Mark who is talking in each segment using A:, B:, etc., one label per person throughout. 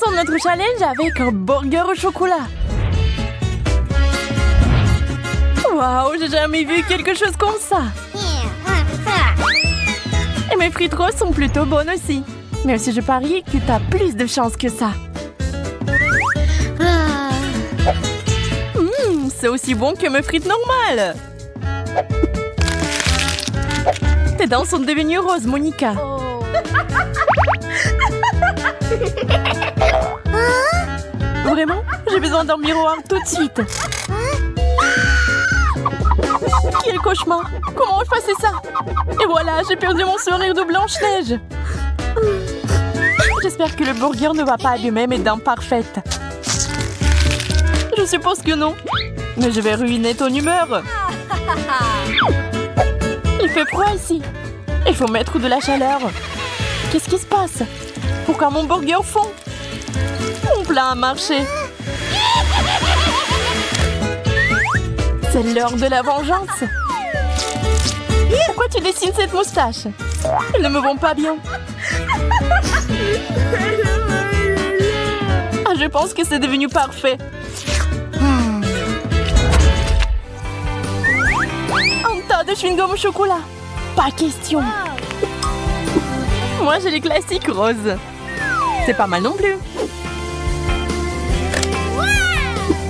A: Commençons notre challenge avec un burger au chocolat. Waouh, j'ai jamais vu quelque chose comme ça. Et mes frites roses sont plutôt bonnes aussi. Même si je parie que t'as plus de chance que ça. C'est aussi bon que mes frites normales. Tes dents sont devenues roses, Monica. Vraiment? J'ai besoin d'un miroir tout de suite. Quel cauchemar! Comment effacer ça? Et voilà, j'ai perdu mon sourire de Blanche-Neige. J'espère que le burger ne va pas abîmer mes dents parfaites. Je suppose que non. Mais je vais ruiner ton humeur. Il fait froid ici. Il faut mettre de la chaleur. Qu'est-ce qui se passe? Pourquoi mon burger fond? Mon plat a marché. C'est l'heure de la vengeance. Pourquoi tu dessines cette moustache? Ils ne me vont pas bien. Ah, je pense que c'est devenu parfait. Un tas de chewing-gum au chocolat. Pas question. Moi, j'ai les classiques roses. C'est pas mal non plus.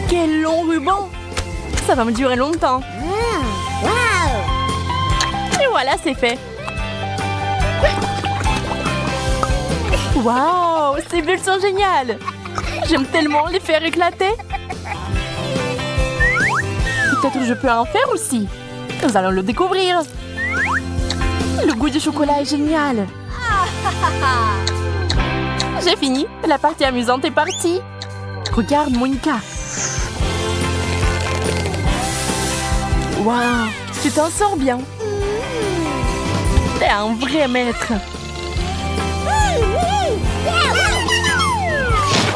A: Quel long ruban! Ça va me durer longtemps. Et voilà, c'est fait. Waouh, ces bulles sont géniales. J'aime tellement les faire éclater. Peut-être que je peux en faire aussi. Nous allons le découvrir. Le goût du chocolat est génial. J'ai fini. La partie amusante est partie. Regarde, Monica. Waouh, tu t'en sors bien. T'es un vrai maître.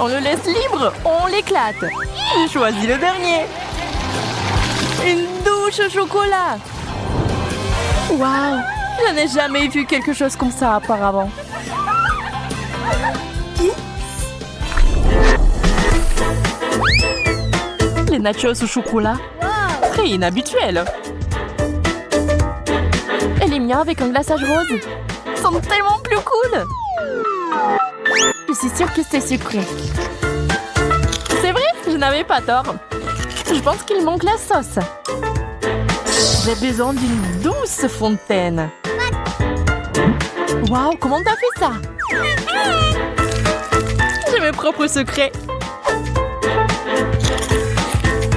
A: On le laisse libre, on l'éclate. J'ai choisi le dernier. Une douche au chocolat. Waouh, je n'ai jamais vu quelque chose comme ça auparavant. Les nachos au chocolat. Très inhabituel. Et les miens avec un glaçage rose sont tellement plus cool. Je suis sûre que c'est sucré. C'est vrai, je n'avais pas tort. Je pense qu'il manque la sauce. J'ai besoin d'une douce fontaine. Waouh, comment t'as fait ça? J'ai mes propres secrets.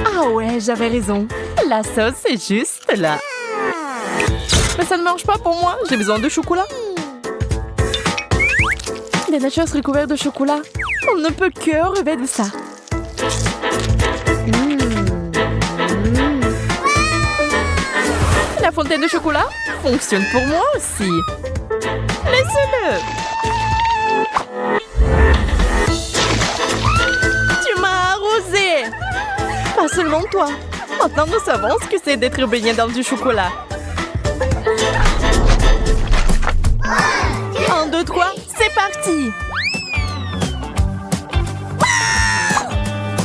A: Ah ouais, j'avais raison. La sauce est juste là. Mais ça ne marche pas pour moi. J'ai besoin de chocolat. Des nachos recouverts de chocolat. On ne peut que rêver de ça. La fontaine de chocolat fonctionne pour moi aussi. Laissez-le. Tu m'as arrosé. Pas seulement toi. Maintenant, nous savons ce que c'est d'être baigné dans du chocolat. 1, 2, 3, c'est parti!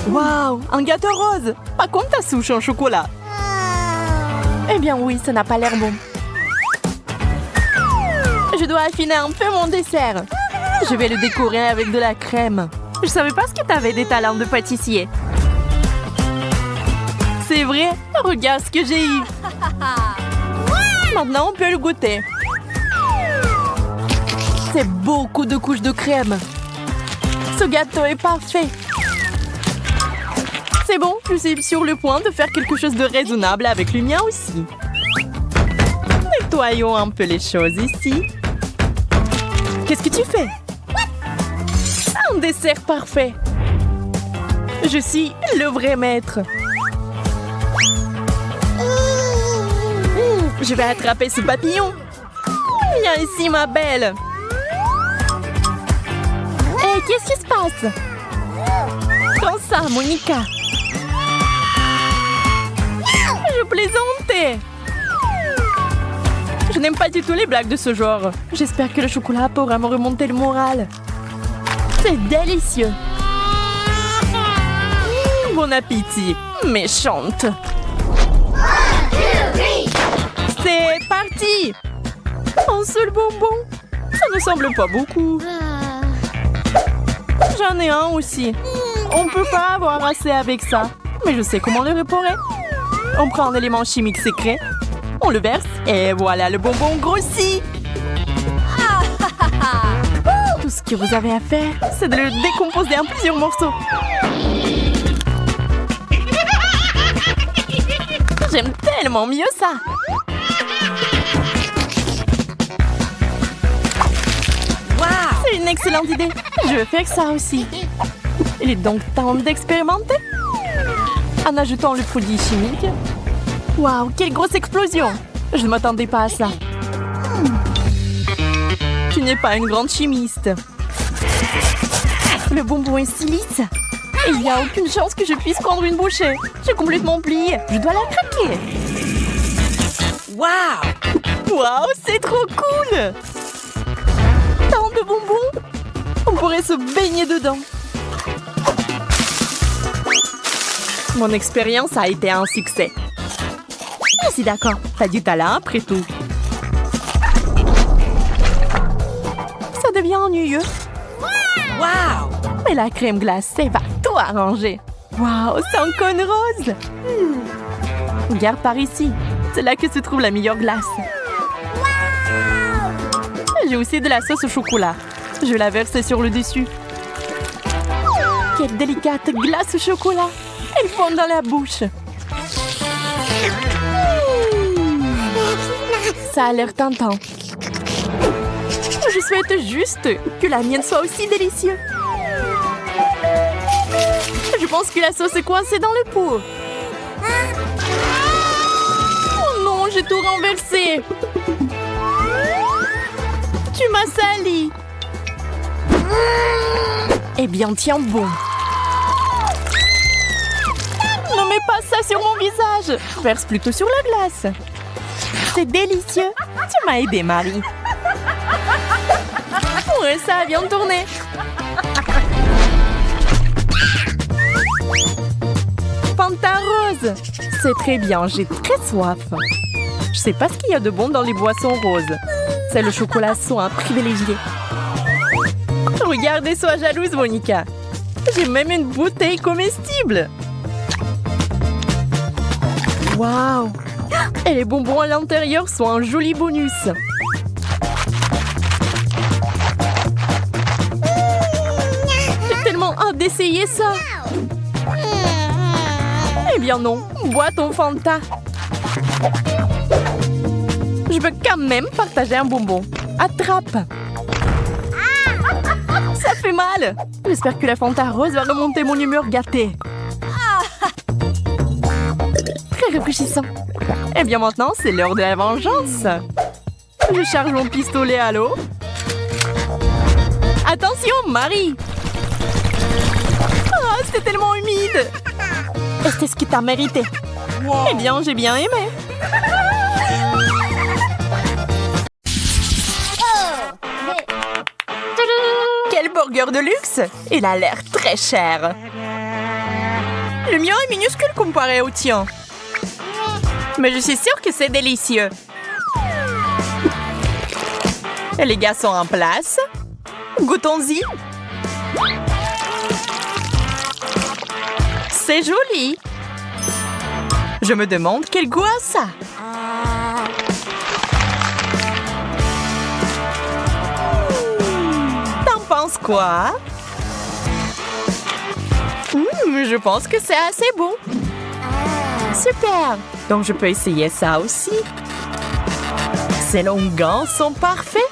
A: Waouh, un gâteau rose! Pas comme ta souche en chocolat. Eh bien oui, ça n'a pas l'air bon. Je dois affiner un peu mon dessert. Je vais le décorer avec de la crème. Je savais pas ce que t'avais des talents de pâtissier. C'est vrai, regarde ce que j'ai eu. Maintenant, on peut le goûter. C'est beaucoup de couches de crème. Ce gâteau est parfait. C'est bon, je suis sur le point de faire quelque chose de raisonnable avec le mien aussi. Nettoyons un peu les choses ici. Qu'est-ce que tu fais? Un dessert parfait. Je suis le vrai maître. Je vais attraper ce papillon. Viens ici, ma belle. Hé, qu'est-ce qui se passe? Prends ça, Monica. Je plaisantais. Je n'aime pas du tout les blagues de ce genre. J'espère que le chocolat pourra me remonter le moral. C'est délicieux. Bon appétit, méchante. C'est parti. Un seul bonbon. Ça ne semble pas beaucoup. J'en ai un aussi. On peut pas avoir assez avec ça. Mais je sais comment le réparer. On prend un élément chimique secret. On le verse et voilà, le bonbon grossit. Tout ce que vous avez à faire, c'est de le décomposer en plusieurs morceaux. J'aime tellement mieux ça. C'est une excellente idée. Je vais faire ça aussi. Il est donc temps d'expérimenter. En ajoutant le produit chimique. Waouh, quelle grosse explosion! Je ne m'attendais pas à ça. Tu n'es pas une grande chimiste. Le bonbon est si lisse. Et il n'y a aucune chance que je puisse prendre une bouchée. J'ai complètement plié. Je dois la craquer. Waouh! Waouh, c'est trop cool! Tant de bonbons! On pourrait se baigner dedans. Mon expérience a été un succès. Je suis d'accord. T'as du talent après tout. Ça devient ennuyeux. Waouh! Mais la crème glacée va tout arranger. Waouh, c'est un cône rose. Regarde par ici. C'est là que se trouve la meilleure glace. J'ai aussi de la sauce au chocolat. Je vais la verser sur le dessus. Quelle délicate glace au chocolat. Elle fond dans la bouche. Ça a l'air tentant. Je souhaite juste que la mienne soit aussi délicieuse. Je pense que la sauce est coincée dans le pot. Oh non, j'ai tout renversé. Tu m'as sali. Eh bien, tiens bon. Ne mets pas ça sur mon visage. Verse plutôt sur la glace. C'est délicieux. Tu m'as aidé, Marie. Ouais, ça vient de tourner. Fanta rose. C'est très bien, j'ai très soif. Je sais pas ce qu'il y a de bon dans les boissons roses. C'est le chocolat soin privilégié. Regardez, sois jalouse, Monica. J'ai même une bouteille comestible. Waouh! Et les bonbons à l'intérieur sont un joli bonus. J'ai tellement hâte d'essayer ça. Eh bien non, bois ton Fanta. Je veux quand même partager un bonbon. Attrape. Ça fait mal. J'espère que la Fanta rose va remonter mon humeur gâtée. Très rafraîchissant. Eh bien maintenant, c'est l'heure de la vengeance. Je charge mon pistolet à l'eau. Attention, Marie. Ah, c'est tellement humide. C'est ce que t'as mérité. Wow. Eh bien, j'ai bien aimé. Quel burger de luxe! Il a l'air très cher. Le mien est minuscule comparé au tien. Mais je suis sûre que c'est délicieux. Et les gars sont en place. Goûtons-y. C'est joli. Je me demande quel goût a ça. T'en penses quoi? Je pense que c'est assez bon. Super. Donc je peux essayer ça aussi. Ces longueurs sont parfaits.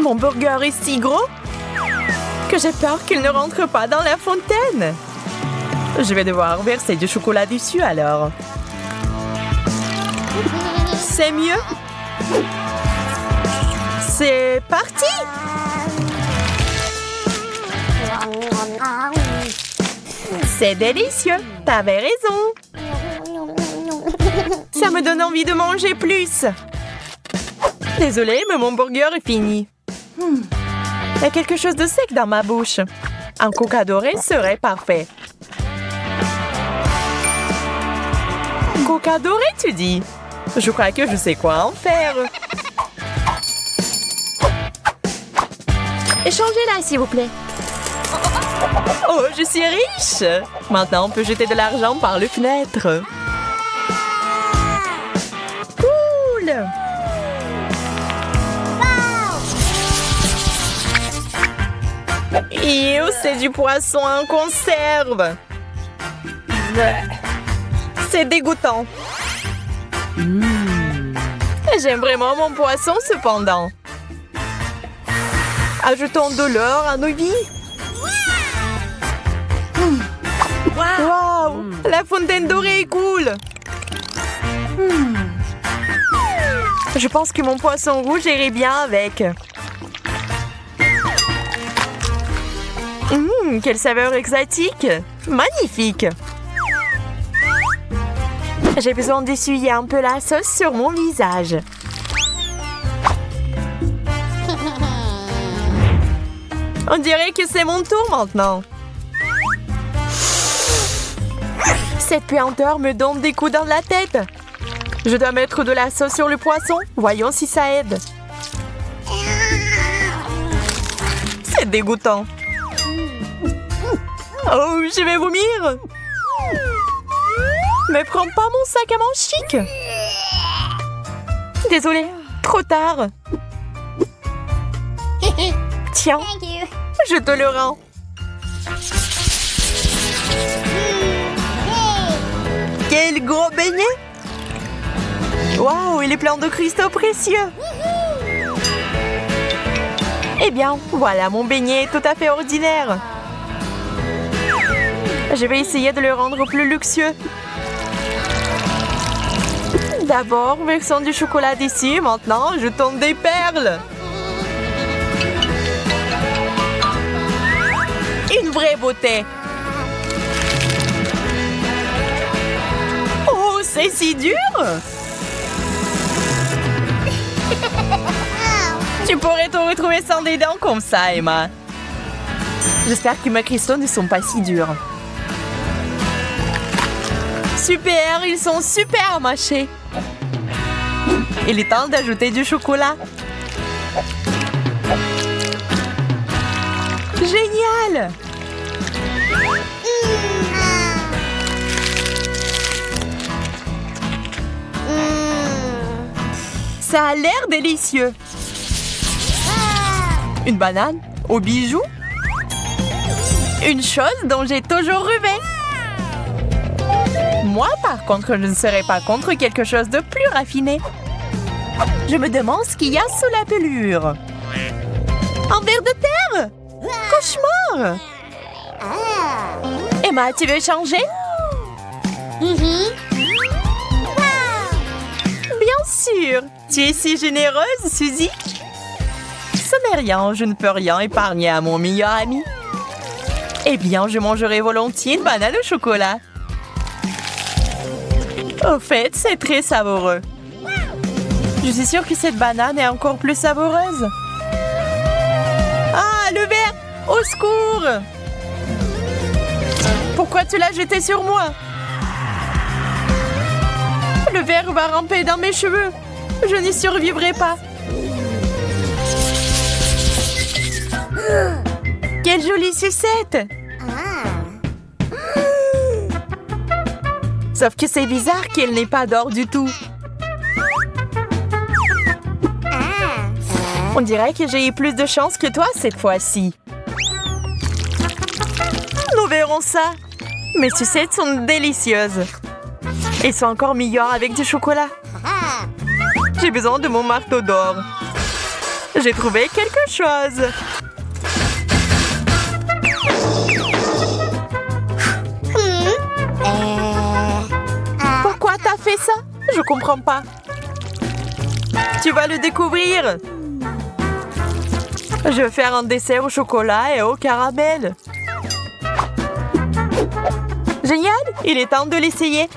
A: Mon burger est si gros que j'ai peur qu'il ne rentre pas dans la fontaine. Je vais devoir verser du chocolat dessus alors. C'est mieux. C'est parti! C'est délicieux. T'avais raison. Ça me donne envie de manger plus. Désolée, mais mon burger est fini. Il y a quelque chose de sec dans ma bouche.
B: Un coca doré serait parfait. Coca doré, tu dis? Je crois que je sais quoi en faire.
A: Échangez-la, s'il vous plaît.
B: Oh, je suis riche! Maintenant, on peut jeter de l'argent par les fenêtres. Cool! Ew, c'est du poisson en conserve! C'est dégoûtant. J'aime vraiment mon poisson, cependant. Ajoutons de l'or à nos vies. Wow! La fontaine dorée est cool! Je pense que mon poisson rouge irait bien avec. Quelle saveur exotique! Magnifique! J'ai besoin d'essuyer un peu la sauce sur mon visage. On dirait que c'est mon tour maintenant. Cette puanteur me donne des coups dans la tête. Je dois mettre de la sauce sur le poisson. Voyons si ça aide. C'est dégoûtant. Oh, je vais vomir. Mais prends pas mon sac à main chic. Désolée, trop tard. Tiens, je te le rends. Quel gros beignet! Waouh, il est plein de cristaux précieux. Eh bien, voilà, mon beignet est tout à fait ordinaire. Je vais essayer de le rendre plus luxueux. D'abord, versons du chocolat dessus. Maintenant, ajoutons des perles. Une vraie beauté. Oh, c'est si dur! Tu pourrais te retrouver sans des dents comme ça, Emma. J'espère que mes cristaux ne sont pas si durs. Super, ils sont super mâchés. Il est temps d'ajouter du chocolat. Génial! Ça a l'air délicieux. Une banane aux bijoux. Une chose dont j'ai toujours rêvé. Moi, par contre, je ne serais pas contre quelque chose de plus raffiné. Je me demande ce qu'il y a sous la pelure. Un ver de terre? Cauchemar! Emma, tu veux changer? Bien sûr! Tu es si généreuse, Suzy! Ce n'est rien, je ne peux rien épargner à mon meilleur ami. Eh bien, je mangerai volontiers une banane au chocolat. Au fait, c'est très savoureux. Je suis sûre que cette banane est encore plus savoureuse. Ah, le verre! Au secours! Pourquoi tu l'as jeté sur moi? Le verre va ramper dans mes cheveux. Je n'y survivrai pas. Quelle jolie sucette! Sauf que c'est bizarre qu'elle n'ait pas d'or du tout. On dirait que j'ai eu plus de chance que toi cette fois-ci. Nous verrons ça. Mes sucettes sont délicieuses. Elles sont encore meilleures avec du chocolat. J'ai besoin de mon marteau d'or. J'ai trouvé quelque chose. Pourquoi t'as fait ça? Je comprends pas. Tu vas le découvrir. Je vais faire un dessert au chocolat et au caramel. Génial! Il est temps de l'essayer.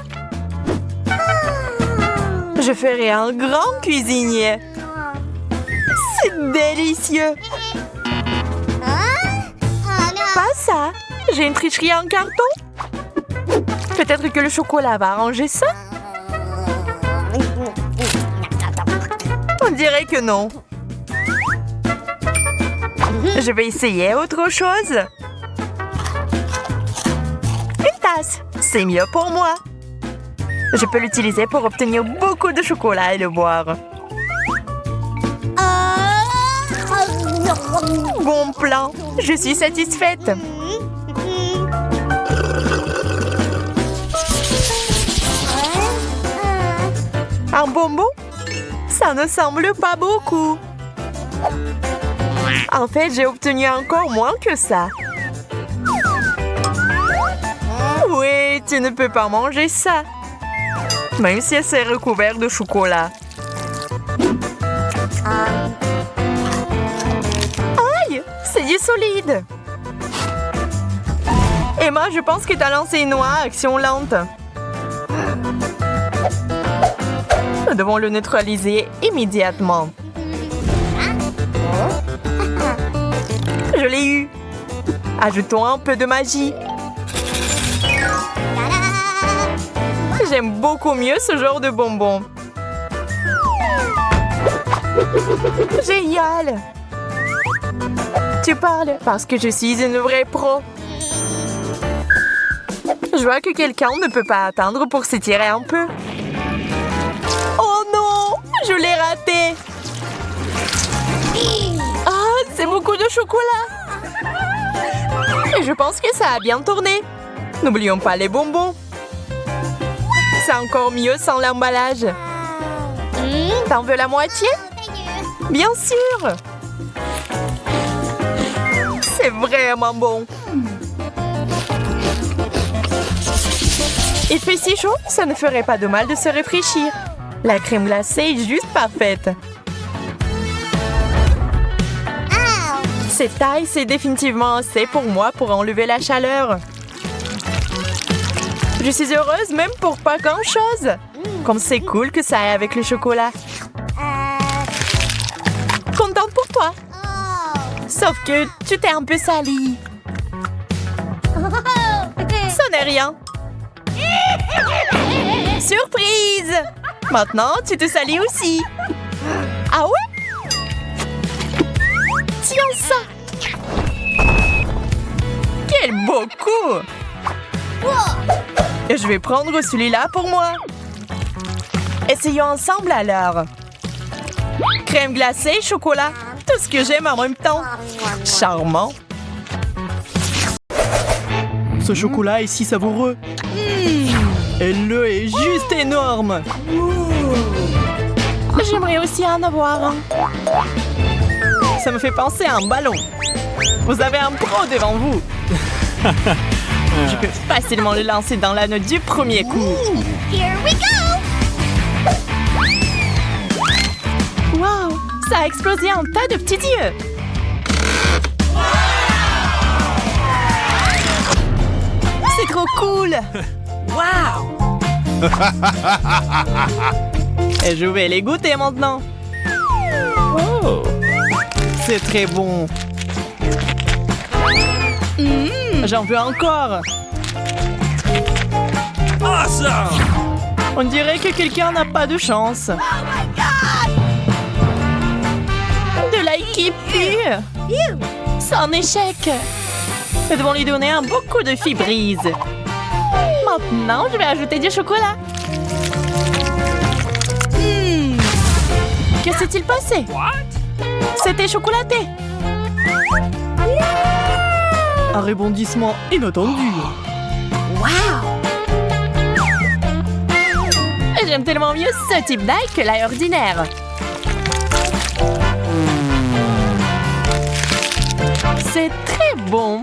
B: Je ferai un grand cuisinier. C'est délicieux. Pas ça! J'ai une tricherie en carton? Peut-être que le chocolat va arranger ça? On dirait que non. Je vais essayer autre chose. Une tasse, c'est mieux pour moi. Je peux l'utiliser pour obtenir beaucoup de chocolat et le boire. Bon plan, je suis satisfaite. Un bonbon? Ça ne semble pas beaucoup. En fait, j'ai obtenu encore moins que ça. Oui, tu ne peux pas manger ça. Même si c'est recouvert de chocolat. Aïe, c'est du solide. Emma, je pense que t'as lancé une noix à action lente. Nous devons le neutraliser immédiatement. Je l'ai eu. Ajoutons un peu de magie. J'aime beaucoup mieux ce genre de bonbons. Génial! Tu parles parce que je suis une vraie pro. Je vois que quelqu'un ne peut pas attendre pour s'étirer un peu. Oh non! Je l'ai raté! Ah, c'est beaucoup de chocolat! Et je pense que ça a bien tourné. N'oublions pas les bonbons. C'est encore mieux sans l'emballage. T'en veux la moitié? Bien sûr! C'est vraiment bon. Il fait si chaud, ça ne ferait pas de mal de se rafraîchir. La crème glacée est juste parfaite. Cette taille, c'est définitivement assez pour moi pour enlever la chaleur. Je suis heureuse même pour pas grand-chose. Comme c'est cool que ça aille avec le chocolat. Contente pour toi. Sauf que tu t'es un peu salie. Ça n'est rien. Surprise! Maintenant, tu te salis aussi. Ah ouais? Tiens ça! Quel beau coup! Et je vais prendre celui-là pour moi. Essayons ensemble alors. Crème glacée, chocolat. Tout ce que j'aime en même temps. Charmant.
C: Ce chocolat est si savoureux. Et le est juste énorme.
B: J'aimerais aussi en avoir un. Ça me fait penser à un ballon. Vous avez un pro devant vous. Je peux facilement le lancer dans l'anneau du premier coup.
A: Here we go!
B: Wow! Ça a explosé en tas de petits yeux. C'est trop cool! Wow! Et je vais les goûter maintenant. Oh! C'est très bon. J'en veux encore.
C: Awesome!
B: On dirait que quelqu'un n'a pas de chance. De l'ail qui pue. C'est un échec. Nous devons lui donner un beau coup de fibrise. Maintenant, je vais ajouter du chocolat. Que s'est-il passé? C'était chocolaté.
C: Un rebondissement inattendu.
B: J'aime tellement mieux ce type d'ail que l'ail ordinaire. C'est très bon.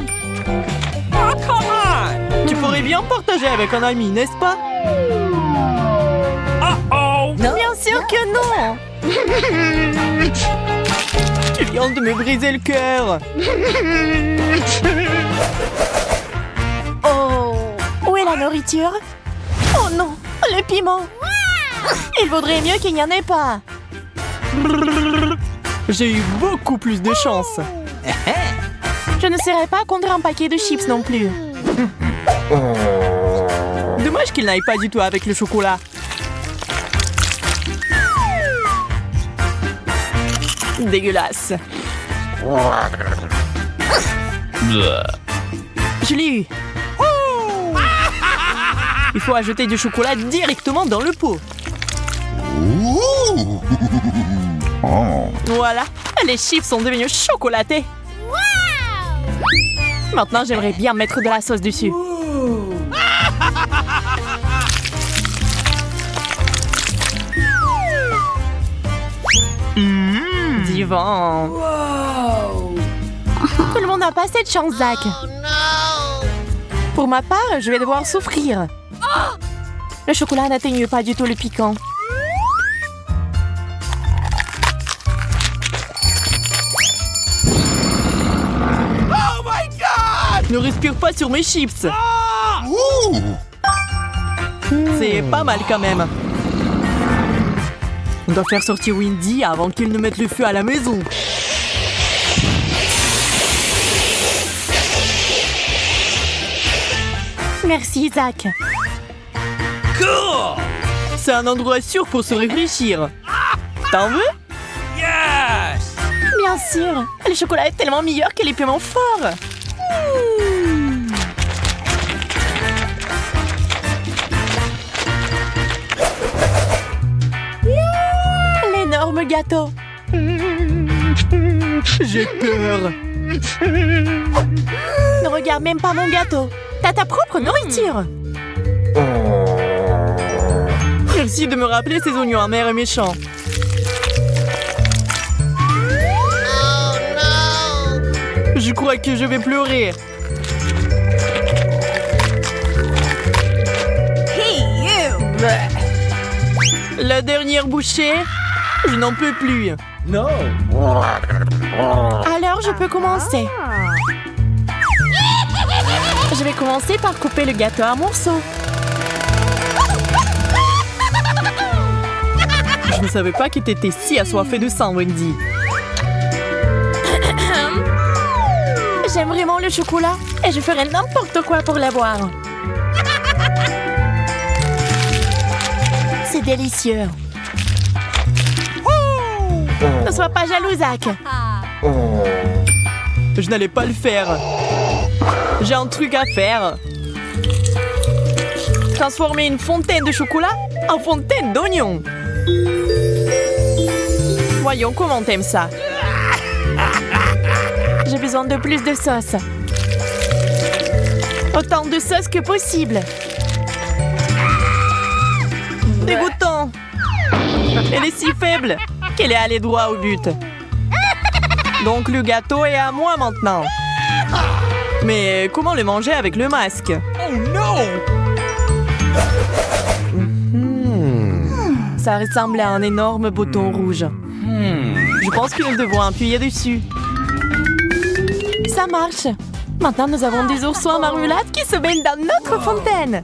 C: Tu pourrais bien partager avec un ami, n'est-ce pas?
B: Bien sûr que non.
C: Tu viens de me briser le cœur.
B: Oh, où est la nourriture? Oh non, le piment. Il vaudrait mieux qu'il n'y en ait pas.
C: J'ai eu beaucoup plus de chance.
B: Je ne serais pas contre un paquet de chips non plus. Dommage qu'il n'aille pas du tout avec le chocolat. Dégueulasse. Je l'ai eu. Il faut ajouter du chocolat directement dans le pot. Voilà, les chips sont devenus chocolatés. Maintenant, j'aimerais bien mettre de la sauce dessus. Divin. Tout le monde n'a pas cette chance, Zach. Pour ma part, je vais devoir souffrir. Le chocolat n'atténue pas du tout le piquant. Ne respire pas sur mes chips. C'est pas mal quand même. On doit faire sortir Wendy avant qu'il ne mette le feu à la maison. Merci, Zach.
C: Cool!
B: C'est un endroit sûr pour se réfléchir. T'en veux?
C: Yes!
B: Bien sûr. Le chocolat est tellement meilleur que les piments forts. L'énorme gâteau. J'ai peur. Ne regarde même pas mon gâteau. T'as ta propre nourriture. Merci de me rappeler ces oignons amers et méchants. Je crois que je vais pleurer. La dernière bouchée, je n'en peux plus.
C: Non!
B: Alors, je peux commencer. Je vais commencer par couper le gâteau en morceaux. Je ne savais pas que t'étais si assoiffée de sang, Wendy. J'aime vraiment le chocolat et je ferai n'importe quoi pour l'avoir. C'est délicieux. Ne sois pas jaloux, Zach. Je n'allais pas le faire. J'ai un truc à faire. Transformer une fontaine de chocolat en fontaine d'oignons. Voyons comment t'aimes ça. J'ai besoin de plus de sauce. Autant de sauce que possible. Dégoûtant. Elle est si faible qu'elle est allée droit au but. Donc le gâteau est à moi maintenant. Mais comment le manger avec le masque?
C: Oh non!
B: Ça ressemble à un énorme bouton rouge. Je pense que nous devons appuyer dessus. Ça marche. Maintenant, nous avons des oursons en marmelade qui se baignent dans notre fontaine.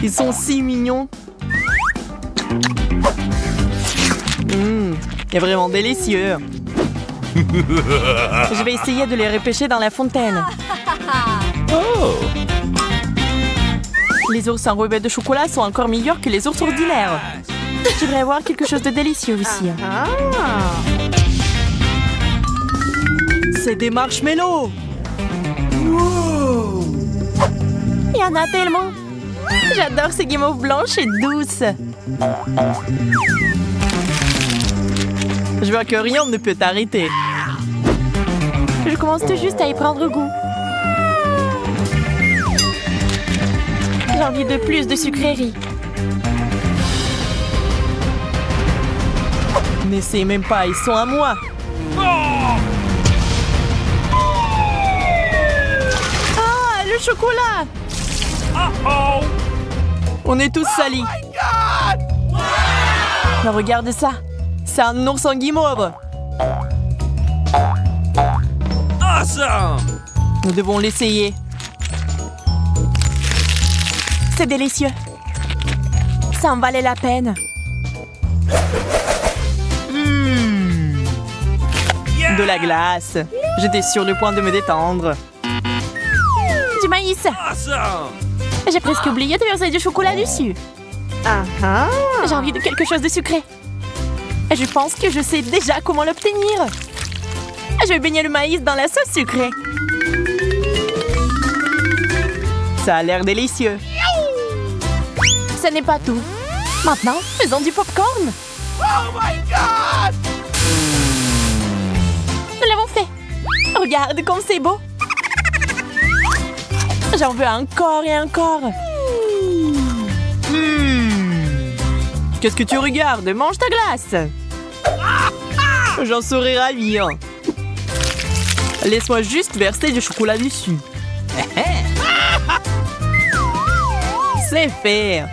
B: Ils sont si mignons. C'est vraiment délicieux. Je vais essayer de les repêcher dans la fontaine.
C: Oh!
B: Les ours enrobés de chocolat sont encore meilleurs que les ours ordinaires. J'aimerais avoir quelque chose de délicieux ici. C'est des marshmallows. Il y en a tellement. J'adore ces guimauves blanches et douces. Je vois que rien ne peut t'arrêter. Je commence tout juste à y prendre goût. J'ai envie de plus de sucreries. N'essaie même pas, ils sont à moi. Ah, le chocolat!
C: Uh-oh!
B: On est tous salis. Mais regarde ça. C'est un ourson guimauve.
C: Awesome!
B: Nous devons l'essayer. C'est délicieux. Ça en valait la peine.
C: Yeah!
B: De la glace. J'étais sur le point de me détendre.
A: Du maïs. J'ai presque oublié de verser du chocolat dessus. J'ai envie de quelque chose de sucré. Et je pense que je sais déjà comment l'obtenir. Je vais baigner le maïs dans la sauce sucrée.
C: Ça a l'air délicieux.
A: Ce n'est pas tout. Maintenant, faisons du popcorn. Nous l'avons fait. Regarde comme c'est beau. J'en veux encore et encore.
C: Qu'est-ce que tu regardes?
A: Mange ta glace.
C: J'en serais ravi. Hein. Laisse-moi juste verser du chocolat dessus. C'est fait.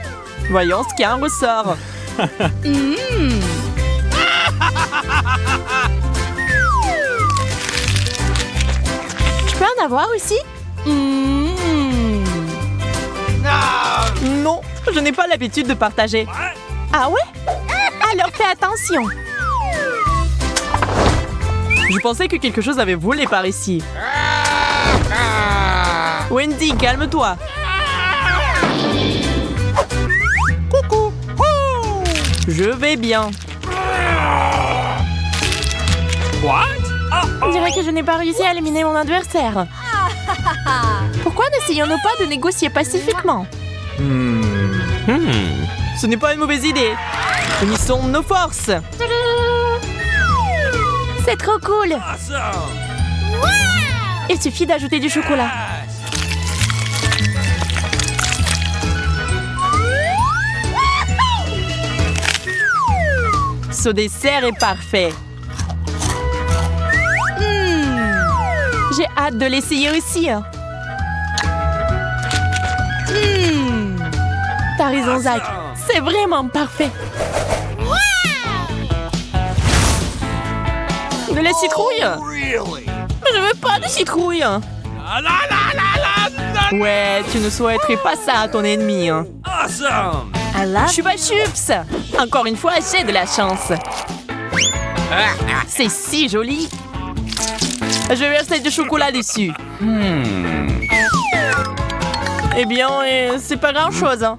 C: Voyons ce qu'il y a en ressort.
A: Je peux en avoir aussi?
C: Non, je n'ai pas l'habitude de partager.
A: Ah ouais? Alors fais attention.
C: Je pensais que quelque chose avait volé par ici. Wendy, calme-toi. Coucou. Je vais bien.
A: On dirait que je n'ai pas réussi à éliminer mon adversaire. Pourquoi n'essayons-nous pas de négocier pacifiquement?
C: Ce n'est pas une mauvaise idée. Unissons nos forces.
A: C'est trop cool. Il suffit d'ajouter du chocolat.
C: Ce dessert est parfait.
A: J'ai hâte de l'essayer aussi. T'as raison, Zach. C'est vraiment parfait.
C: De la citrouille?
A: Je veux pas de citrouille.
C: Ouais, tu ne souhaiterais pas ça à ton ennemi. Hein.
A: Chupa Chups.
C: Encore une fois, j'ai de la chance.
A: C'est si joli.
C: Je vais verser du chocolat dessus. Eh bien, c'est pas grand-chose. Hein.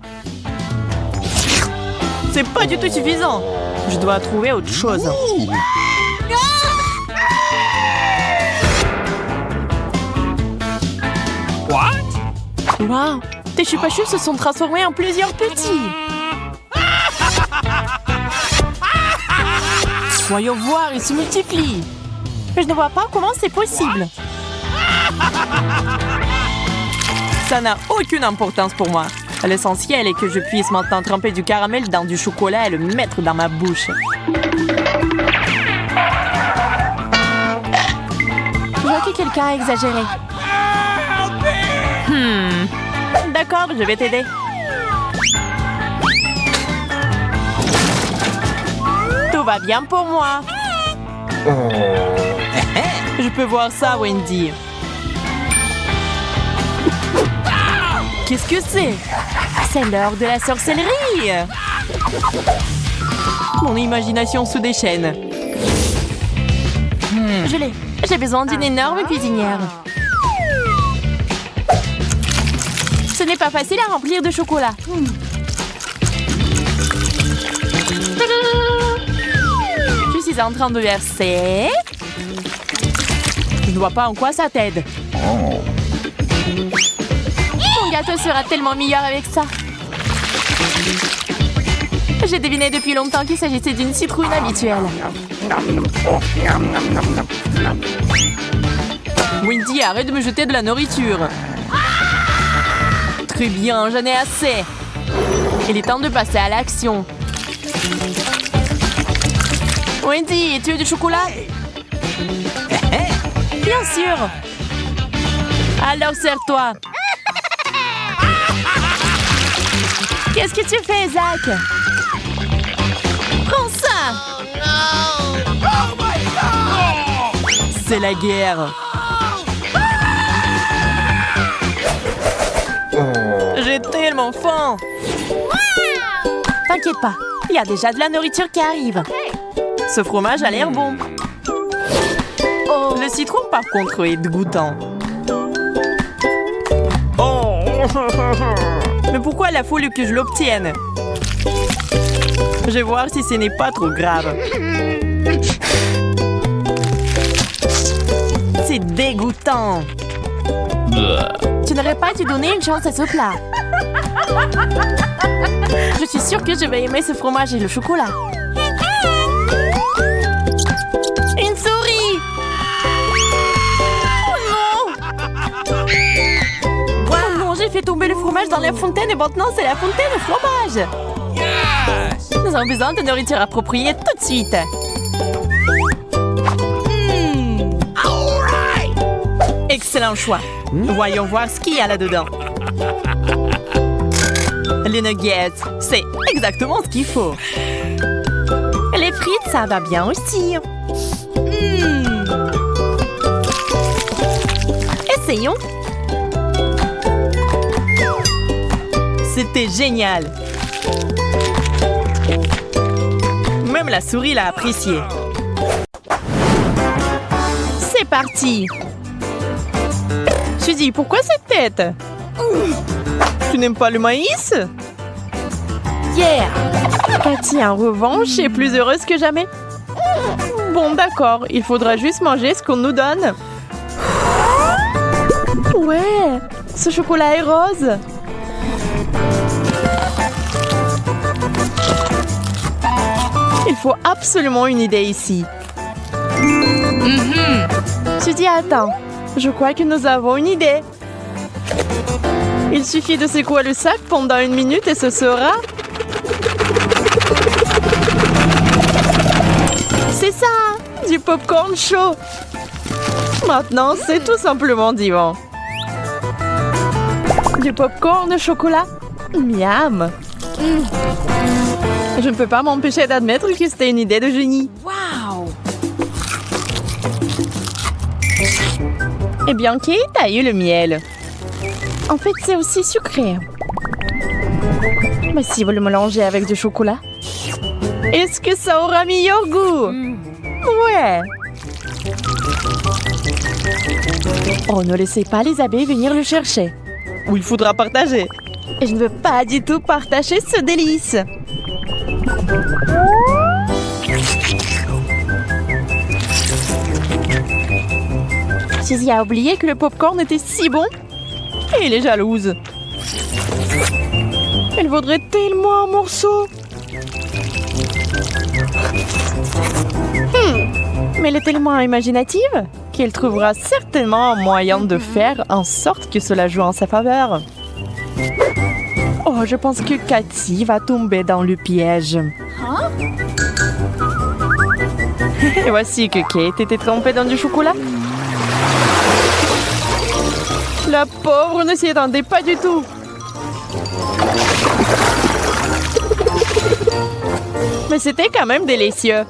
C: C'est pas du tout suffisant. Je dois trouver autre chose.
A: Wow, tes Chupa Chups se sont transformés en plusieurs petits.
C: Voyons voir, ils se multiplient.
A: Je ne vois pas comment c'est possible.
C: Ça n'a aucune importance pour moi. L'essentiel est que je puisse maintenant tremper du caramel dans du chocolat et le mettre dans ma bouche.
A: Je vois que quelqu'un a exagéré.
C: D'accord, je vais t'aider. Tout va bien pour moi. Je peux voir ça, Wendy. Qu'est-ce que c'est?
A: C'est l'heure de la sorcellerie.
C: Mon imagination se déchaîne.
A: Je l'ai. J'ai besoin d'une énorme cuisinière. Ce n'est pas facile à remplir de chocolat. Je suis en train de verser.
C: Je ne vois pas en quoi ça t'aide.
A: Mon gâteau sera tellement meilleur avec ça. J'ai deviné depuis longtemps qu'il s'agissait d'une citrouille habituelle.
C: Wendy, arrête de me jeter de la nourriture. Très bien, j'en ai assez. Il est temps de passer à l'action.
A: Wendy, tu veux du chocolat? Bien sûr.
C: Alors serre-toi.
A: Qu'est-ce que tu fais, Zach? Prends ça.
C: C'est la guerre. J'ai tellement faim.
A: T'inquiète pas, il y a déjà de la nourriture qui arrive.
C: Ce fromage a l'air bon. Le citron, par contre, est dégoûtant. Mais pourquoi il a fallu que je l'obtienne? Je vais voir si ce n'est pas trop grave. C'est dégoûtant.
A: Tu n'aurais pas dû donner une chance à ce plat. Je suis sûre que je vais aimer ce fromage et le chocolat. Une souris! Oh non, j'ai fait tomber le fromage dans la fontaine et maintenant c'est la fontaine au fromage. Nous avons besoin de nourriture appropriée tout de suite.
C: Excellent choix. Voyons voir ce qu'il y a là-dedans. Les nuggets, c'est exactement ce qu'il faut.
A: Les frites, ça va bien aussi. Essayons.
C: C'était génial. Même la souris l'a apprécié.
A: C'est parti. Suzy, pourquoi cette tête?
C: Tu n'aimes pas le maïs?
A: Yeah! Cathy, en revanche, est plus heureuse que jamais.
B: Bon, d'accord. Il faudra juste manger ce qu'on nous donne.
A: Ouais, ce chocolat est rose.
B: Il faut absolument une idée ici.
A: Suzy, attends.
B: Je crois que nous avons une idée. Il suffit de secouer le sac pendant 1 minute et ce sera...
A: C'est ça!
B: du popcorn chaud. Maintenant, c'est tout simplement divin. Du popcorn au chocolat. Miam. Je ne peux pas m'empêcher d'admettre que c'était une idée de génie.
A: Wow!
B: Eh bien, Kate a eu le miel.
A: En fait, c'est aussi sucré. Mais si vous le mélangez avec du chocolat?
B: Est-ce que ça aura meilleur goût?
A: Ouais. Oh, ne laissez pas les abeilles venir le chercher.
B: Ou il faudra partager.
A: Et je ne veux pas du tout partager ce délice. Suzy a oublié que le popcorn était si bon.
B: Et elle est jalouse. Elle voudrait tellement un morceau.
A: Mais elle est tellement imaginative qu'elle trouvera certainement un moyen de faire en sorte que cela joue en sa faveur. Oh, je pense que Cathy va tomber dans le piège.
B: Et voici que Kate était trempée dans du chocolat. La pauvre ne s'y attendait pas du tout. Mais c'était quand même délicieux.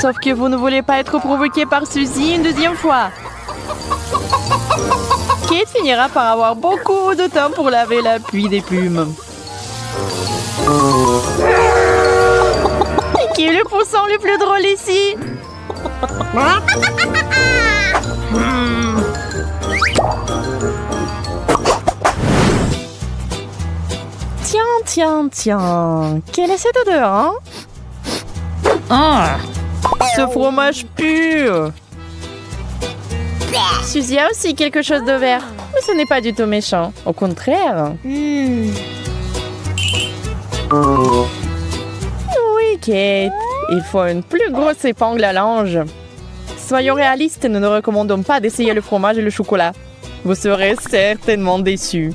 B: Sauf que vous ne voulez pas être provoqué par Suzy une deuxième fois. Kate finira par avoir beaucoup de temps pour laver la pluie des plumes. Et qui est le poussin le plus drôle ici?
A: Tiens. Quelle est cette odeur, hein?
B: Ce fromage pur.
A: Suzy a aussi quelque chose de vert. Mais ce n'est pas du tout méchant. Au contraire. Oui, Kate. Il faut une plus grosse épingle à l'ange.
B: Soyons réalistes, nous ne recommandons pas d'essayer le fromage et le chocolat. Vous serez certainement déçus.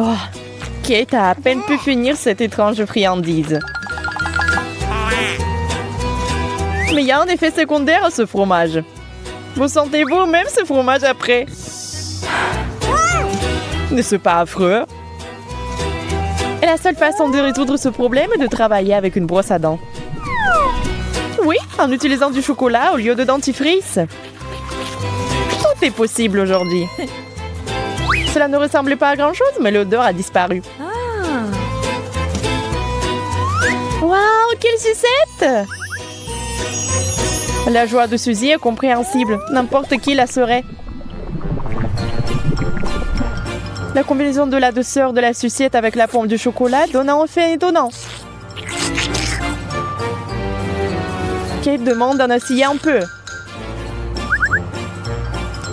B: Oh, Kate a à peine pu finir cette étrange friandise. Mais il y a un effet secondaire à ce fromage. Vous sentez vous-même ce fromage après? N'est-ce pas affreux? Et la seule façon de résoudre ce problème est de travailler avec une brosse à dents. Oui, en utilisant du chocolat au lieu de dentifrice. Tout est possible aujourd'hui. Cela ne ressemblait pas à grand-chose, mais l'odeur a disparu. Waouh, quelle sucette! La joie de Suzy est compréhensible. N'importe qui la serait. La combinaison de la douceur de la sucette avec la pomme du chocolat donne un effet étonnant. Kate demande d'en essayer un peu.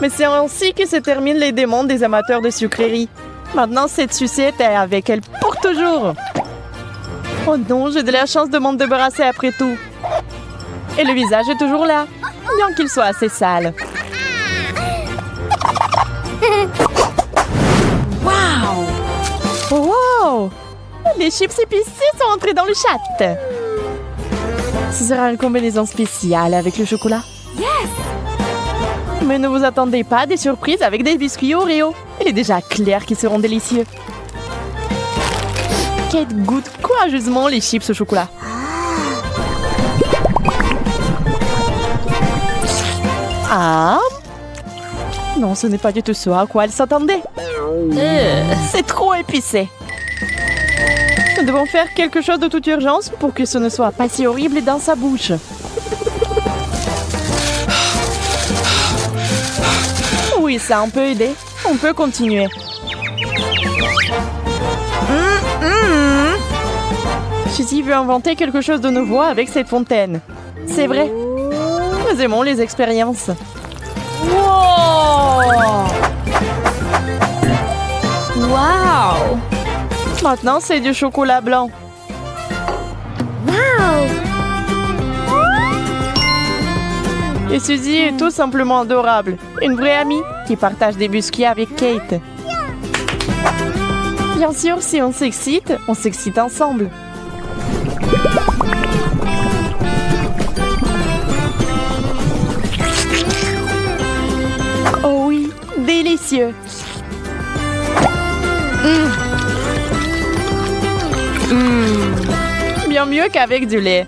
B: Mais c'est ainsi que se terminent les démons des amateurs de sucreries. Maintenant, cette sucette est avec elle pour toujours. Oh non, j'ai de la chance de m'en débarrasser après tout. Et le visage est toujours là, bien qu'il soit assez sale. Wow! Wow! Les chips épicés sont entrés dans le chat. Ce sera une combinaison spéciale avec le chocolat. Yes! Mais ne vous attendez pas à des surprises avec des biscuits Oreo. Il est déjà clair qu'ils seront délicieux. Kate goûte courageusement les chips au chocolat. Ah! Non, ce n'est pas du tout ce à quoi elle s'attendait. C'est trop épicé. Nous devons faire quelque chose de toute urgence pour que ce ne soit pas si horrible dans sa bouche. Oui, ça a un peu aidé. On peut continuer. Suzy veut inventer quelque chose de nouveau avec cette fontaine. C'est vrai. Nous aimons les expériences.
A: Wow!
B: Maintenant, c'est du chocolat blanc. Et Suzy est tout simplement adorable. Une vraie amie qui partage des biscuits avec Kate. Bien sûr, si on s'excite ensemble. Oh oui, délicieux. Bien mieux qu'avec du lait.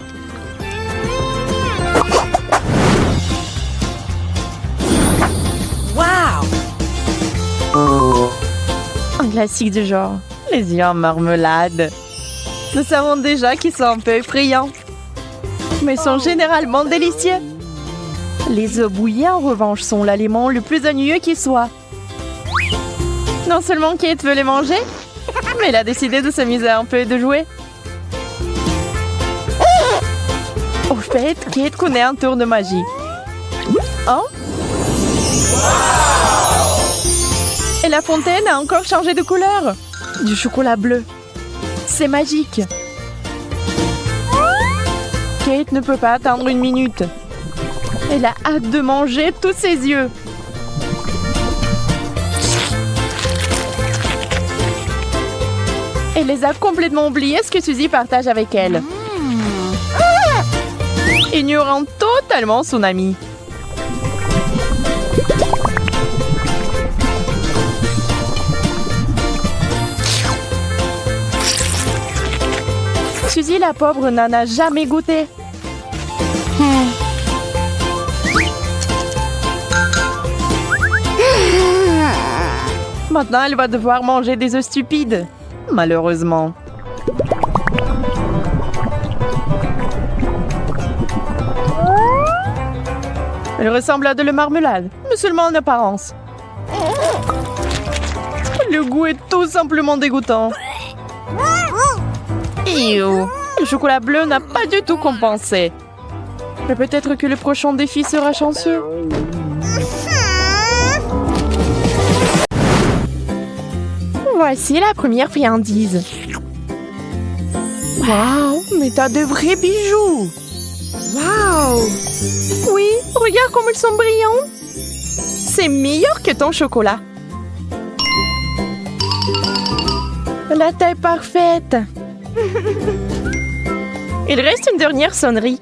B: Un classique du genre. Les yeux en marmelade. Nous savons déjà qu'ils sont un peu effrayants. Mais sont généralement délicieux. Les œufs bouillis, en revanche, sont l'aliment le plus ennuyeux qui soit. Non seulement Kate veut les manger, mais elle a décidé de s'amuser un peu et de jouer. Au fait, Kate connaît un tour de magie. Oh? Et la fontaine a encore changé de couleur. Du chocolat bleu. C'est magique. Kate ne peut pas attendre une minute. Elle a hâte de manger tous ses yeux. Elle les a complètement oubliés ce que Suzy partage avec elle. Ignorant totalement son amie. Suzy, la pauvre, n'en a jamais goûté. Maintenant, elle va devoir manger des œufs stupides. Malheureusement. Elle ressemble à de la marmelade, mais seulement en apparence. Le goût est tout simplement dégoûtant. Ew. Le chocolat bleu n'a pas du tout compensé. Mais peut-être que le prochain défi sera chanceux. Voici la première friandise. Waouh, mais t'as de vrais bijoux. Waouh. Oui, regarde comme ils sont brillants. C'est meilleur que ton chocolat. La taille parfaite. Il reste une dernière sonnerie.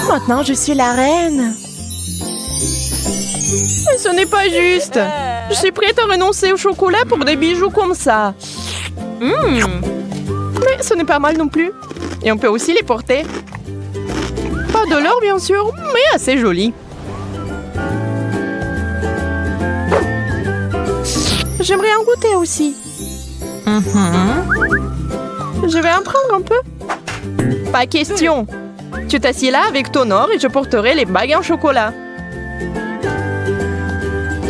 B: Maintenant, je suis la reine. Mais ce n'est pas juste. Je suis prête à renoncer au chocolat pour des bijoux comme ça. Mais ce n'est pas mal non plus. Et on peut aussi les porter. Pas de l'or, bien sûr, mais assez joli. J'aimerais en goûter aussi. Je vais en prendre un peu. Pas question. Tu t'assieds là avec ton or et je porterai les bagues en chocolat.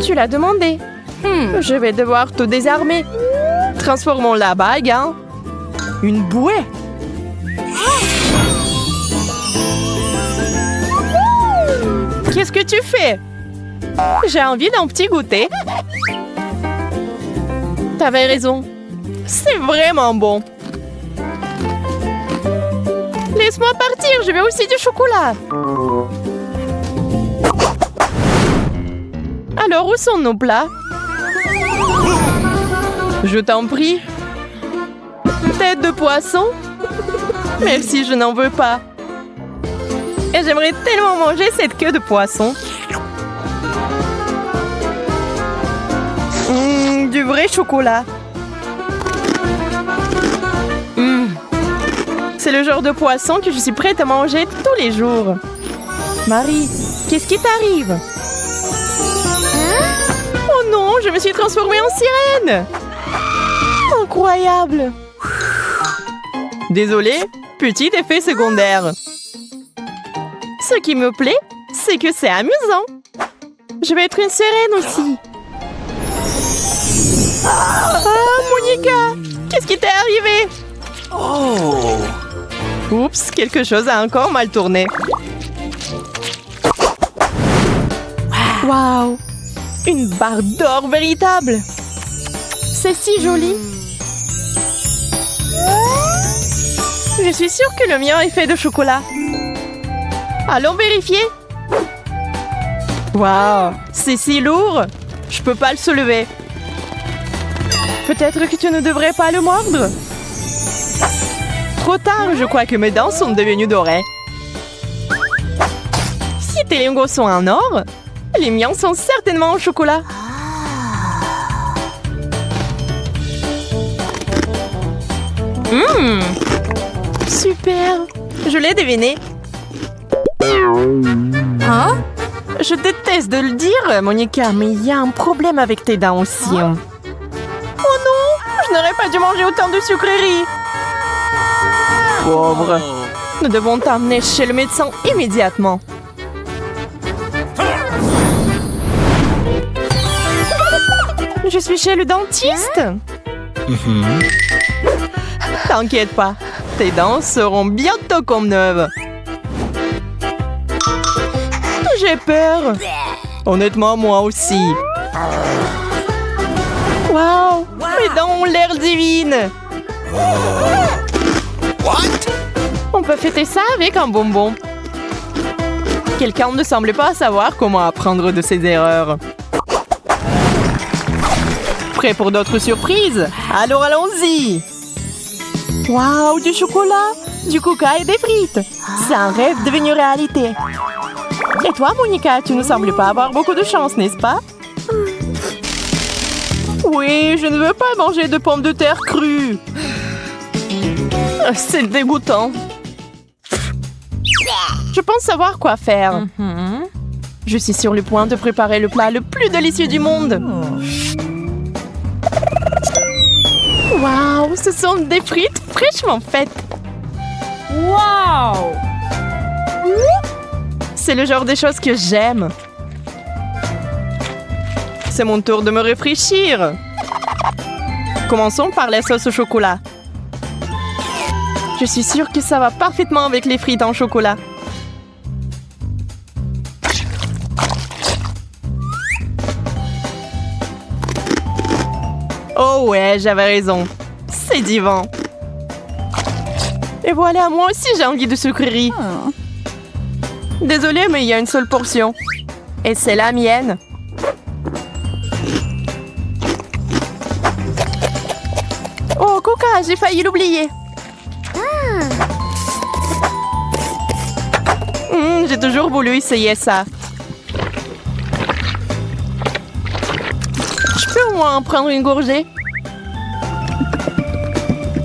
B: Tu l'as demandé. Je vais devoir te désarmer. Transformons la bague en une bouée. Qu'est-ce que tu fais? J'ai envie d'un petit goûter. T'avais raison. C'est vraiment bon. Laisse-moi partir, je veux aussi du chocolat. Alors, où sont nos plats? Je t'en prie. Tête de poisson? Merci, je n'en veux pas. Et j'aimerais tellement manger cette queue de poisson. Du vrai chocolat. C'est le genre de poisson que je suis prête à manger tous les jours. Marie, qu'est-ce qui t'arrive? Oh non, je me suis transformée en sirène! Incroyable! Désolée, petit effet secondaire. Ce qui me plaît, c'est que c'est amusant. Je vais être une sirène aussi. Ah, Monica! Qu'est-ce qui t'est arrivé? Oh! Oups, quelque chose a encore mal tourné. Waouh! Une barre d'or véritable! C'est si joli! Je suis sûre que le mien est fait de chocolat. Allons vérifier! Waouh! C'est si lourd! Je peux pas le soulever. Peut-être que tu ne devrais pas le mordre? Trop tard, je crois que mes dents sont devenues dorées. Si tes lingots sont en or, les miens sont certainement en chocolat. Super! Je l'ai deviné. Hein? Je déteste de le dire, Monica, mais il y a un problème avec tes dents aussi. Oh non! Je n'aurais pas dû manger autant de sucreries. Pauvre. Nous devons t'emmener chez le médecin immédiatement. Je suis chez le dentiste. T'inquiète pas, tes dents seront bientôt comme neuves. J'ai peur. Honnêtement, moi aussi. Waouh, mes dents ont l'air divines. On peut fêter ça avec un bonbon. Quelqu'un ne semble pas savoir comment apprendre de ses erreurs. Prêt pour d'autres surprises? Alors allons-y! Waouh, du chocolat, du coca et des frites! C'est un rêve devenu réalité. Et toi, Monica, tu ne sembles pas avoir beaucoup de chance, n'est-ce pas? Oui, je ne veux pas manger de pommes de terre crues. C'est dégoûtant. Je pense savoir quoi faire. Je suis sur le point de préparer le plat le plus délicieux du monde. Waouh, ce sont des frites fraîchement faites. Waouh! C'est le genre de choses que j'aime. C'est mon tour de me réfléchir. Commençons par la sauce au chocolat. Je suis sûre que ça va parfaitement avec les frites en chocolat. Oh ouais, j'avais raison. C'est divin. Et voilà, moi aussi j'ai envie de sucreries. Désolée, mais il y a une seule portion. Et c'est la mienne. Oh, Coca, j'ai failli l'oublier. J'ai toujours voulu essayer ça. Je peux au moins en prendre une gorgée?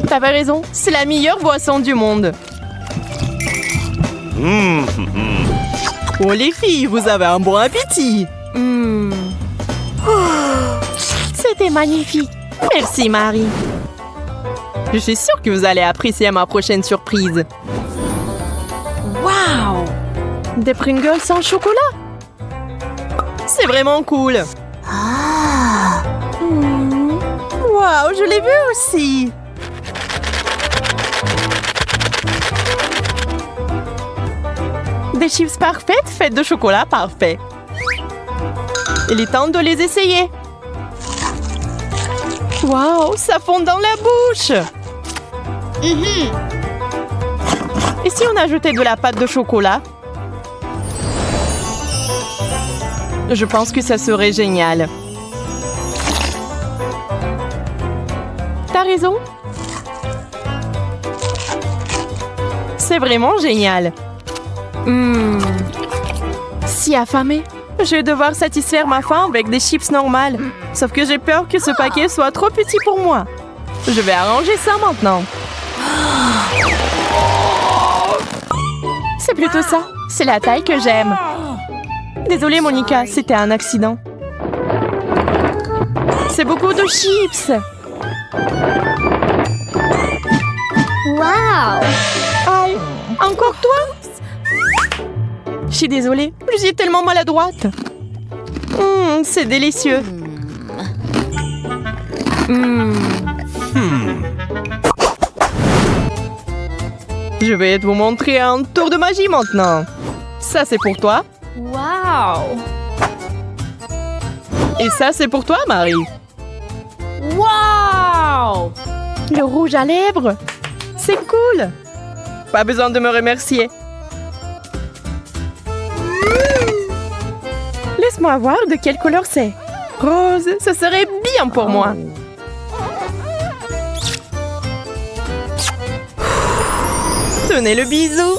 B: T'avais raison, c'est la meilleure boisson du monde.
C: Oh les filles, vous avez un bon appétit.
A: C'était magnifique.
C: Merci Marie. Je suis sûre que vous allez apprécier ma prochaine surprise.
A: Wow!
C: Des Pringles sans chocolat. C'est vraiment cool. Wow, je l'ai vu aussi. Des chips parfaites faites de chocolat parfait. Il est temps de les essayer. Wow, ça fond dans la bouche. Et si on ajoutait de la pâte de chocolat? Je pense que ça serait génial. T'as raison. C'est vraiment génial. Si affamée, je vais devoir satisfaire ma faim avec des chips normales. Sauf que j'ai peur que ce paquet soit trop petit pour moi. Je vais arranger ça maintenant.
A: C'est plutôt ça. C'est la taille que j'aime.
C: Désolée Monica, c'était un accident. C'est beaucoup de chips.
A: Wow!
C: Aïe, encore toi? Je suis désolée, je suis tellement maladroite. C'est délicieux. Je vais vous montrer un tour de magie maintenant. Ça, c'est pour toi.
A: Wow!
C: Et ça, c'est pour toi, Marie.
A: Wow!
C: Le rouge à lèvres. C'est cool. Pas besoin de me remercier. Laisse-moi voir de quelle couleur c'est. Rose, ce serait bien pour moi. Tenez le bisou.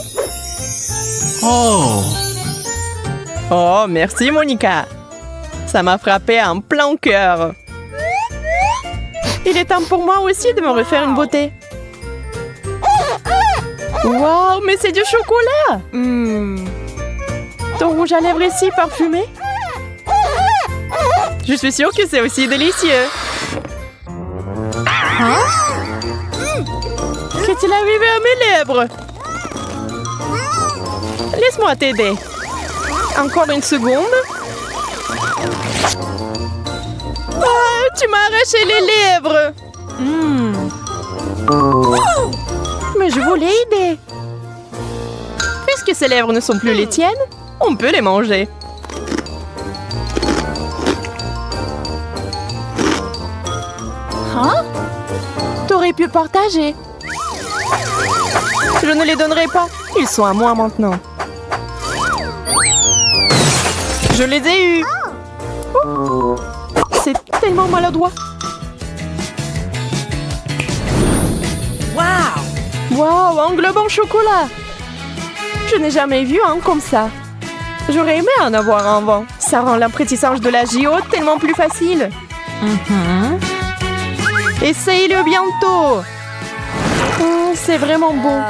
C: Oh, merci Monica. Ça m'a frappé en plein cœur. Il est temps pour moi aussi de me refaire une beauté. Wow, mais c'est du chocolat. Ton rouge à lèvres est si parfumé. Je suis sûre que c'est aussi délicieux. Qu'est-il arrivé à mes lèvres? Laisse-moi t'aider. Encore une seconde. Tu m'as arraché les lèvres. Mais je voulais aider. Puisque ces lèvres ne sont plus les tiennes, on peut les manger. T'aurais pu partager. Je ne les donnerai pas. Ils sont à moi maintenant. Je les ai eus. C'est tellement maladroit. Wow, un globe en chocolat. Je n'ai jamais vu un comme ça. J'aurais aimé en avoir un avant. Ça rend l'apprentissage de la JO tellement plus facile. Essaye-le bientôt. C'est vraiment beau.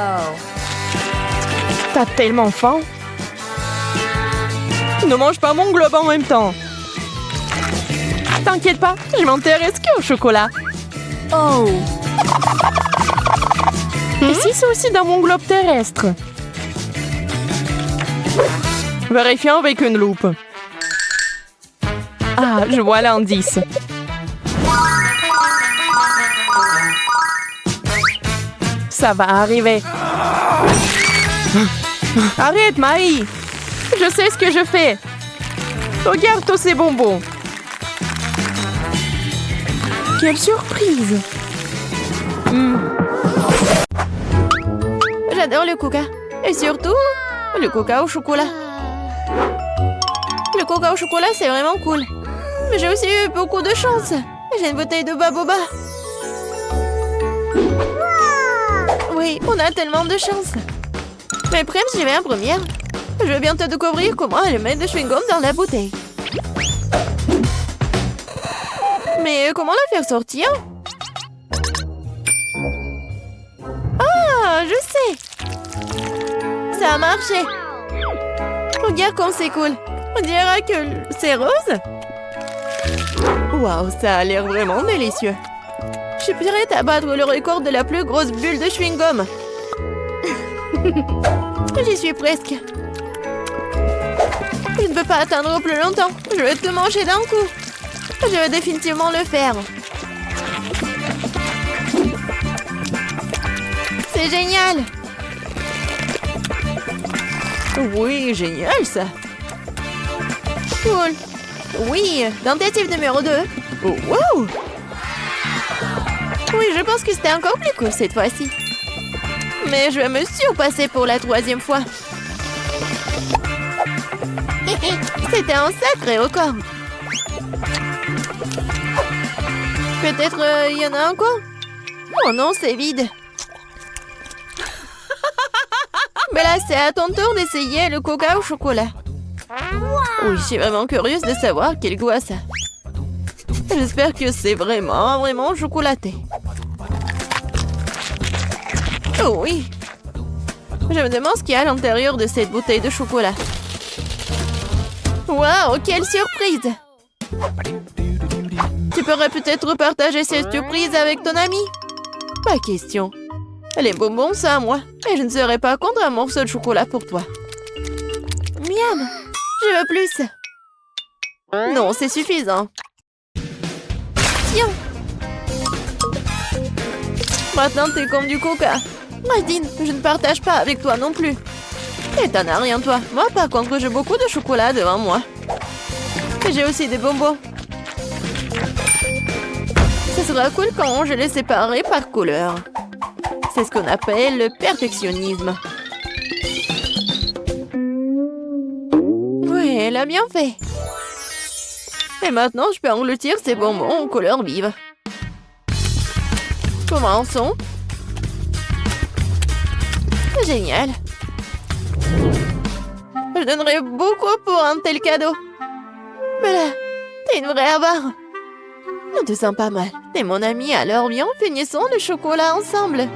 C: T'as tellement faim. Ne mange pas mon globe en même temps. T'inquiète pas, je m'intéresse qu'au chocolat. Et si c'est aussi dans mon globe terrestre? Vérifions avec une loupe. Ah, je vois l'indice. Ça va arriver. Arrête, Marie. Je sais ce que je fais. Regarde tous ces bonbons. Quelle surprise.
B: J'adore le coca. Et surtout, le coca au chocolat. Le coca au chocolat, c'est vraiment cool. Mais j'ai aussi eu beaucoup de chance. J'ai une bouteille de baboba. Oui, on a tellement de chance. Mais Prem, j'y vais en première. Je vais bientôt découvrir comment elle met de chewing-gum dans la bouteille. Mais comment la faire sortir? Ah, je sais.
C: Ça a marché. Regarde comme c'est cool. On dirait que c'est rose. Waouh, ça a l'air vraiment délicieux. Je suis prête à battre le record de la plus grosse bulle de chewing-gum. J'y suis presque. Je ne peux pas attendre plus longtemps. Je vais tout manger d'un coup. Je vais définitivement le faire. C'est génial. Oui, génial ça. Cool. Oui, tentative numéro 2. Oh, wow. Oui, je pense que c'était encore plus cool cette fois-ci. Mais je vais me surpasser pour la 3e fois. C'était un sacré record. Peut-être il y en a encore? Oh non, c'est vide. Mais là, c'est à ton tour d'essayer le coca au chocolat. Oui, je suis vraiment curieuse de savoir quel goût a ça. J'espère que c'est vraiment chocolaté. Oh oui. Je me demande ce qu'il y a à l'intérieur de cette bouteille de chocolat. Waouh, quelle surprise! Tu pourrais peut-être partager cette surprise avec ton ami? Pas question. Les bonbons, c'est à moi. Et je ne serai pas contre un morceau de chocolat pour toi. Miam! Je veux plus. Non, c'est suffisant. Tiens! Maintenant, t'es comme du coca. Nadine, je ne partage pas avec toi non plus. Et t'en as rien, toi. Moi, par contre, j'ai beaucoup de chocolat devant moi. Et j'ai aussi des bonbons. Ce sera cool quand je les séparerai par couleur. C'est ce qu'on appelle le perfectionnisme. Oui, elle a bien fait. Et maintenant, je peux engloutir ces bonbons aux couleurs vives. Commençons. Génial. Je donnerais beaucoup pour un tel cadeau. Mais là, t'es une vraie avare. On te sent pas mal. T'es mon ami, alors viens, finissons le chocolat ensemble.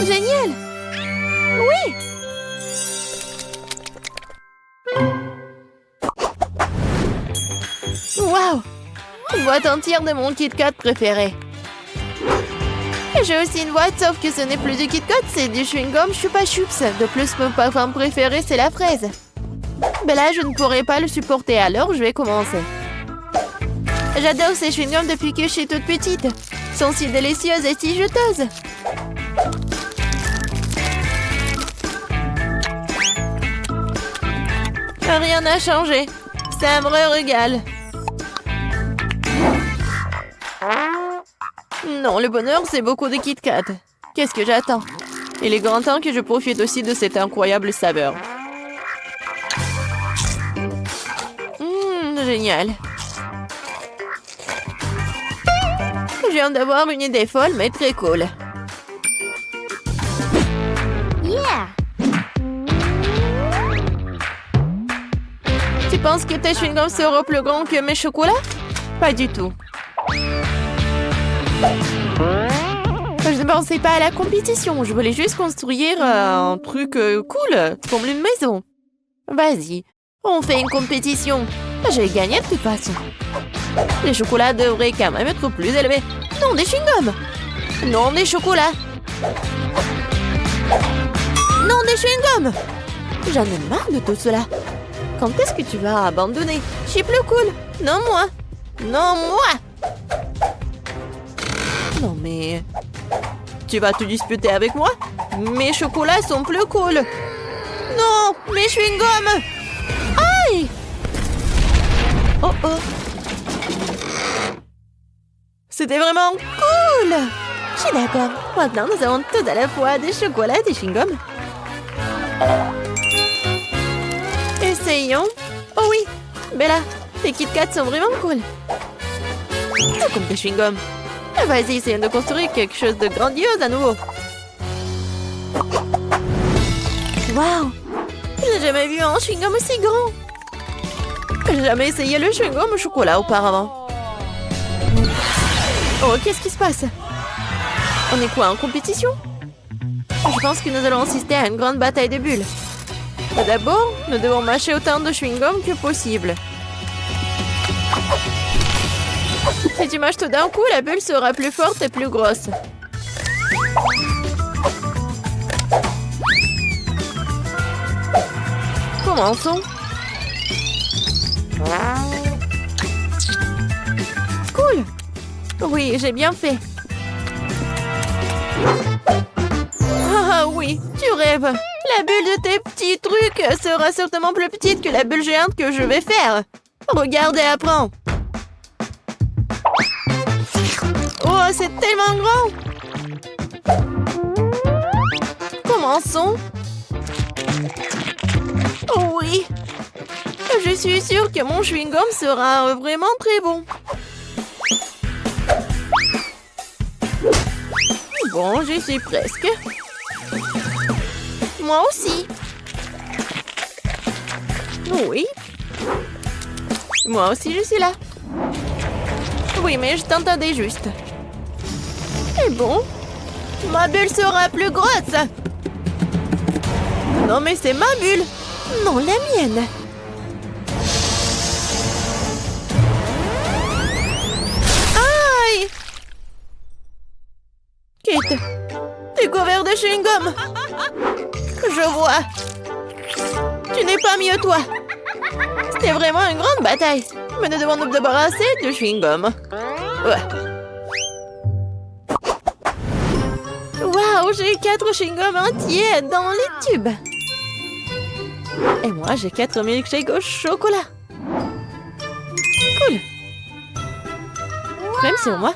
C: Génial. Oui. Waouh. Une boîte entière de mon Kit Kat préféré. J'ai aussi une boîte, sauf que ce n'est plus du Kit Kat, c'est du chewing-gum Chupa Chups. De plus, mon parfum préféré, c'est la fraise. Mais là, je ne pourrai pas le supporter, alors je vais commencer. J'adore ces chewing-gums depuis que je suis toute petite. Ils sont si délicieuses et si juteuses. Rien n'a changé. C'est un vrai régal. Non, le bonheur, c'est beaucoup de Kit Kat. Qu'est-ce que j'attends? Il est grand temps que je profite aussi de cette incroyable saveur. Génial. Je viens d'avoir une idée folle, mais très cool. Yeah! Tu penses que tes chewing-gums seront plus grands que mes chocolats? Pas du tout. Je ne pensais pas à la compétition. Je voulais juste construire un truc cool, comme une maison. Vas-y, on fait une compétition. Je vais gagner de toute façon. Les chocolats devraient quand même être plus élevés. Non, des chewing-gums. Non, des chocolats. Non, des chewing-gums. J'en ai marre de tout cela. Quand est-ce que tu vas abandonner? Je suis plus cool. Non, moi. Non, moi. Non, mais... Tu vas te disputer avec moi? Mes chocolats sont plus cool. Non, mes chewing-gums. Aïe! Oh oh. C'était vraiment cool. Je suis d'accord. Maintenant, nous avons tout à la fois des chocolats et des chewing-gums. Essayons. Oh oui, Bella, tes Kit Kat sont vraiment cool. Comme tes chewing-gums. Vas-y, essayons de construire quelque chose de grandiose à nouveau. Waouh! J'ai jamais vu un chewing-gum aussi grand. J'ai jamais essayé le chewing-gum au chocolat auparavant. Oh, qu'est-ce qui se passe? On est quoi, en compétition? Je pense que nous allons assister à une grande bataille de bulles. D'abord, nous devons mâcher autant de chewing-gum que possible. Si tu mâches tout d'un coup, la bulle sera plus forte et plus grosse. Commençons. Cool. Oui, j'ai bien fait. Ah oui, tu rêves. La bulle de tes petits trucs sera certainement plus petite que la bulle géante que je vais faire. Regarde et apprends. Oh, c'est tellement grand. Commençons. Oh oui. Je suis sûre que mon chewing-gum sera vraiment très bon. Bon, j'y suis presque. Moi aussi. Oui. Moi aussi, je suis là. Oui, mais je t'entendais juste. Et bon, ma bulle sera plus grosse. Non, mais c'est ma bulle. Non, la mienne. Aïe! Kate, t'es couvert de chewing-gum. Je vois. Tu n'es pas mieux, toi. C'était vraiment une grande bataille. Mais nous devons nous débarrasser de chewing-gum. Ouais. Waouh, j'ai 4 chewing-gums entiers dans les tubes. Et moi, j'ai 4 milkshakes au chocolat. Cool. Même sur moi.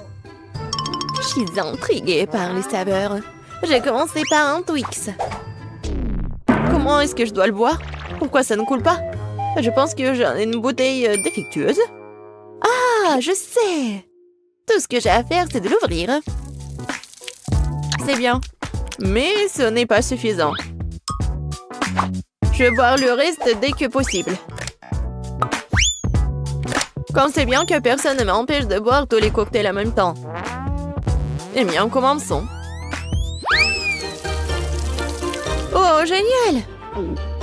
C: Je suis intriguée par les saveurs. J'ai commencé par un Twix. Comment est-ce que je dois le boire? Pourquoi ça ne coule pas? Je pense que j'ai une bouteille défectueuse. Ah, je sais. Tout ce que j'ai à faire, c'est de l'ouvrir. C'est bien. Mais ce n'est pas suffisant. Je vais boire le reste dès que possible. Comme c'est bien que personne ne m'empêche de boire tous les cocktails en même temps. Eh bien, commençons. Oh, génial!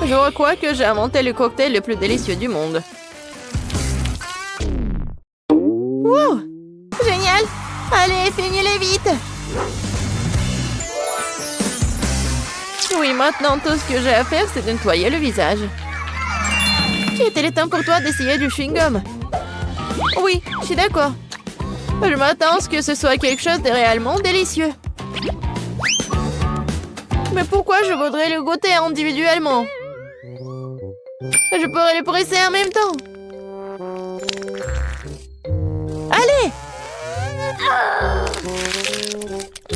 C: Je crois que j'ai inventé le cocktail le plus délicieux du monde. Wow! Génial! Allez, finis-les vite! Oui, maintenant, tout ce que j'ai à faire, c'est de nettoyer le visage. Il est temps pour toi d'essayer du chewing-gum. Oui, je suis d'accord. Je m'attends à ce que ce soit quelque chose de réellement délicieux. Mais pourquoi je voudrais le goûter individuellement? Je pourrais le presser en même temps. Allez!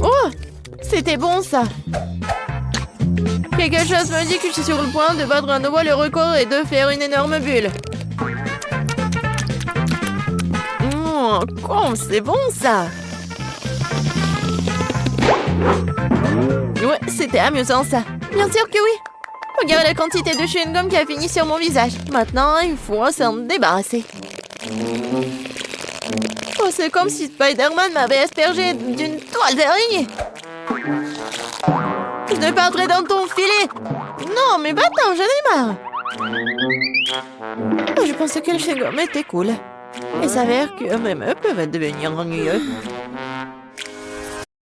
C: Oh! C'était bon, ça. Quelque chose me dit que je suis sur le point de battre à nouveau le record et de faire une énorme bulle. Comme c'est bon, ça! Ouais, c'était amusant, ça. Bien sûr que oui. Regarde la quantité de chewing-gum qui a fini sur mon visage. Maintenant, il faut s'en débarrasser. Oh, c'est comme si Spider-Man m'avait aspergé d'une toile d'araignée. Je ne perdrai dans ton filet. Non, mais va-t'en, j'en ai marre. Je pensais que le chewing-gum était cool. Il s'avère que même eux peuvent devenir ennuyeux.